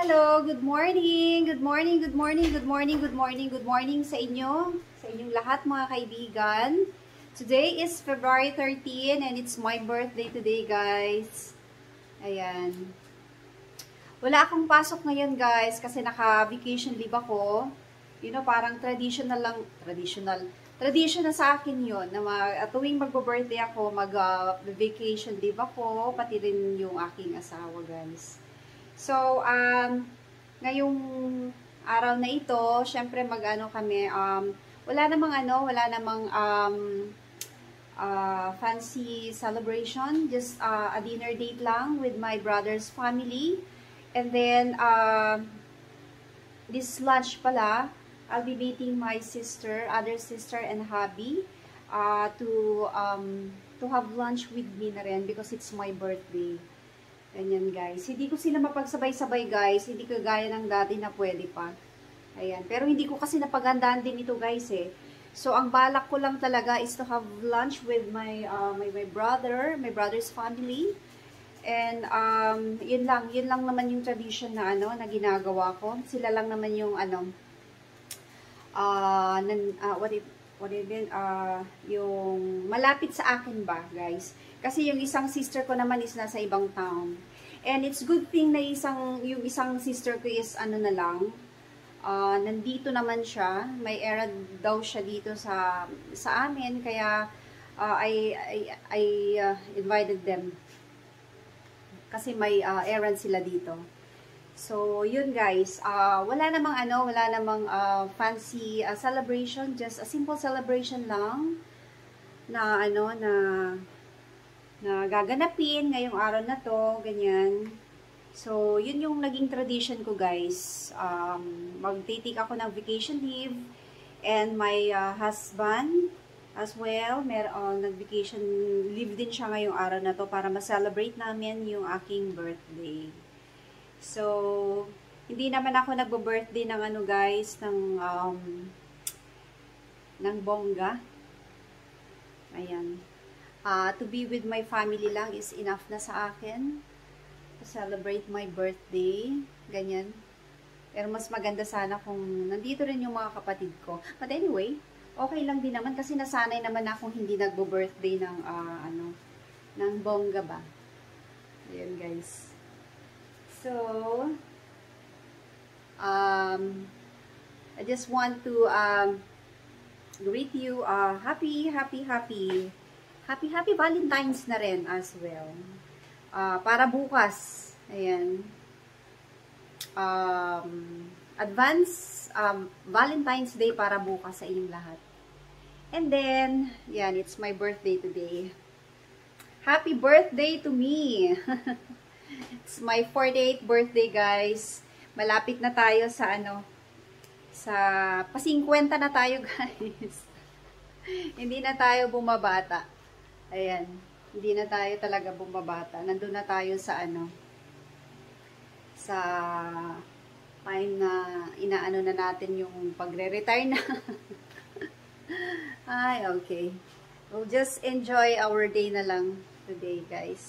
Hello, good morning, good morning, good morning, good morning, good morning, good morning sa inyong lahat mga kaibigan. Today is February 13 and it's my birthday today, guys. Ayan. Wala akong pasok ngayon, guys, kasi naka-vacation leave ako. You know, parang tradition na sa akin yun, na tuwing magbo-birthday ako, mag-vacation leave ako, pati rin yung aking asawa, guys. So, ngayong araw na ito, syempre kami, wala namang fancy celebration, just a dinner date lang with my brother's family. And then, this lunch pala, I'll be meeting my other sister and hubby, to have lunch with me na rin because it's my birthday. Ganyan, guys. Hindi ko sila mapagsabay-sabay, guys. Hindi ko gaya ng dati na pwede pa. Ayan. Pero hindi ko kasi napagandaan din ito, guys, eh. So, ang balak ko lang talaga is to have lunch with my brother's family. And, yun lang naman yung tradition na, na ginagawa ko. Sila lang naman yung, yung malapit sa akin ba, guys. Kasi yung isang sister ko naman is nasa ibang town. And it's good thing na yung isang sister ko is nandito naman siya. May errand daw siya dito sa amin. Kaya I invited them. Kasi may errand sila dito. So, yun, guys. Wala namang fancy celebration. Just a simple celebration lang na na gaganapin ngayong araw na to, ganyan. So, yun yung naging tradition ko, guys. Magtitake ako ng vacation leave, and my husband as well, nag-vacation leave din siya ngayong araw na to para ma-celebrate namin yung aking birthday. So, hindi naman ako nagbo-birthday ng guys, ng bongga. Ayan. To be with my family lang is enough na sa akin. To celebrate my birthday. Ganyan. Pero mas maganda sana kung nandito rin yung mga kapatid ko. But anyway, okay lang din naman kasi nasanay naman akong hindi nagbo-birthday ng bongga ba. Ayan, guys. So, I just want to greet you happy Valentine's na rin as well. Para bukas. Ayan. Advance Valentine's Day para bukas sa inyong lahat. And then, yan, it's my birthday today. Happy birthday to me! It's my 48th birthday, guys. Malapit na tayo sa pa-50 na tayo, guys. Hindi na tayo bumabata. Ayan. Hindi na tayo talaga bumabata. Nandun na tayo sa sa time na inaano na natin yung pagre-retire na. Ay, okay. We'll just enjoy our day na lang today, guys.